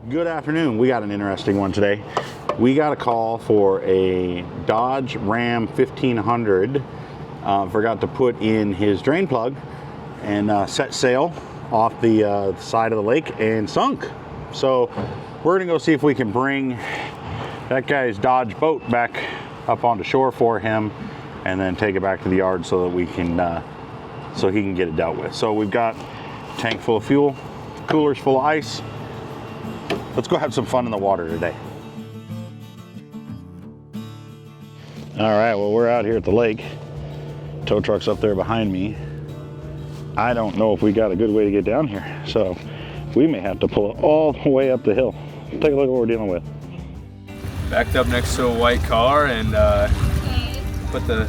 Good afternoon. We got an interesting one today. We got a call for a Dodge Ram 1500. Forgot to put in his drain plug and set sail off the side of the lake and sunk. So we're gonna go see if we can bring that guy's Dodge boat back up onto shore for him and then take it back to the yard so that we can so he can get it dealt with. So we've got a tank full of fuel, coolers full of ice. Let's go have some fun in the water today. All right, well, we're out here at the lake. Tow truck's up there behind me. I don't know if we got a good way to get down here, so we may have to pull it all the way up the hill. Take a look at what we're dealing with. Backed up next to a white car and thought the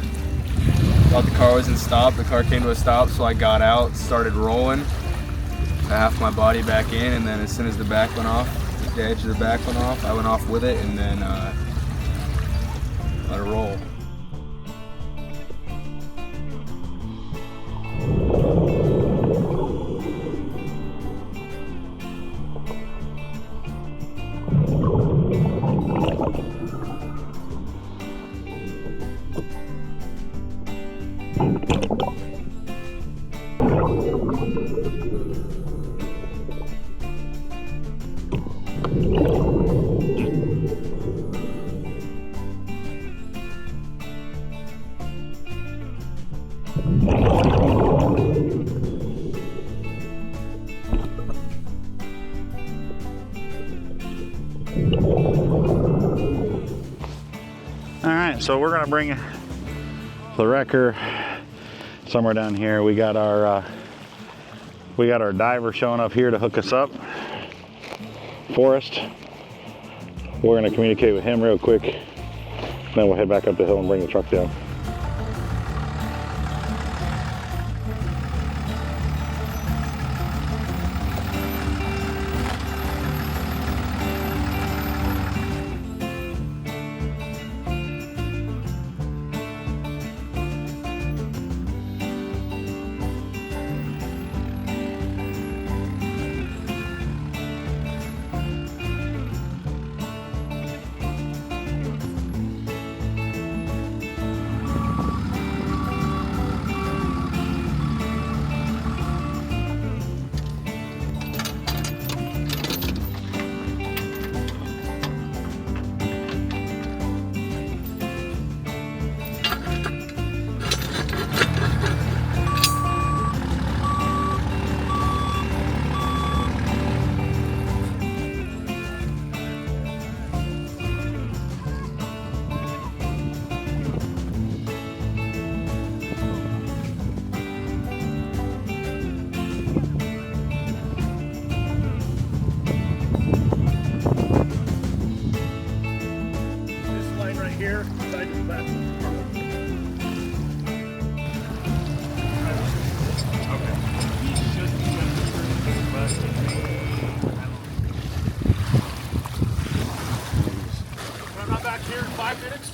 car wasn't stopped. The car came to a stop, so I got out, started rolling. I half my body back in, and then as soon as the back went off, the edge of the back went off, I went off with it and then let it roll. All right, so we're gonna bring the wrecker somewhere down here. We got our diver showing up here to hook us up. Forrest. We're gonna communicate with him real quick. Then we'll head back up the hill and bring the truck down. Here, side to the back. Okay. He should be I'm not back here in 5 minutes.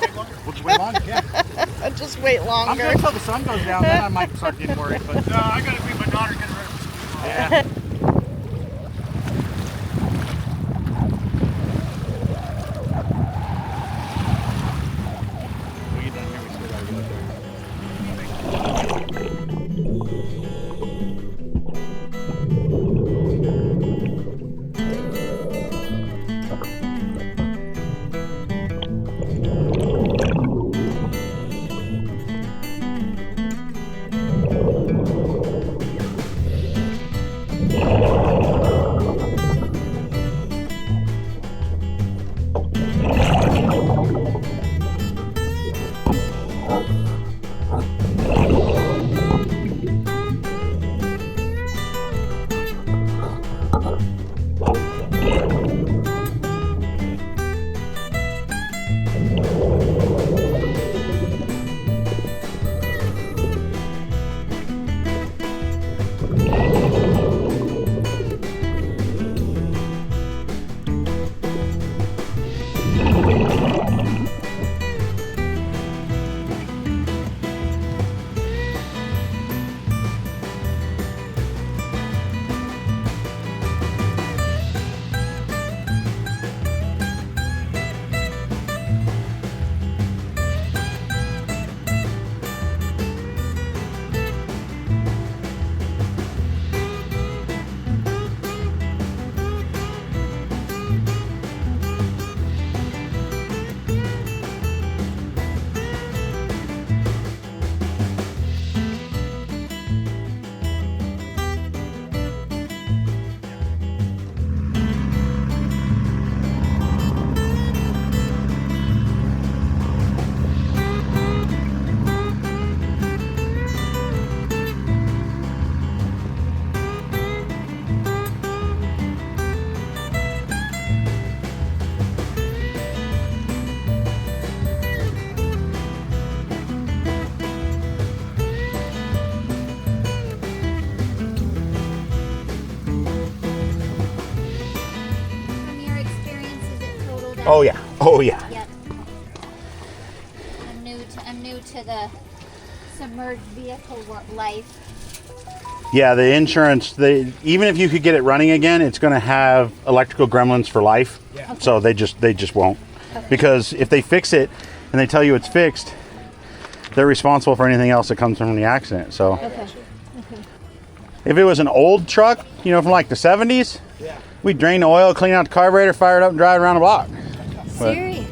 Wait longer. We'll just wait longer, yeah. Just wait longer. I'm good until the sun goes down, then I might start getting worried. But no, I gotta beat my daughter getting ready for school. Yeah. Oh yeah. Oh yeah. Yep. I'm new to the submerged vehicle life. Yeah, the insurance, even if you could get it running again, it's going to have electrical gremlins for life. Yeah. Okay. So they just won't. Okay. Because if they fix it and they tell you it's fixed, they're responsible for anything else that comes from the accident. So Okay. if it was an old truck, you know, from like the 70s, Yeah. we'd drain the oil, clean out the carburetor, fire it up, and drive around the block. But Serious.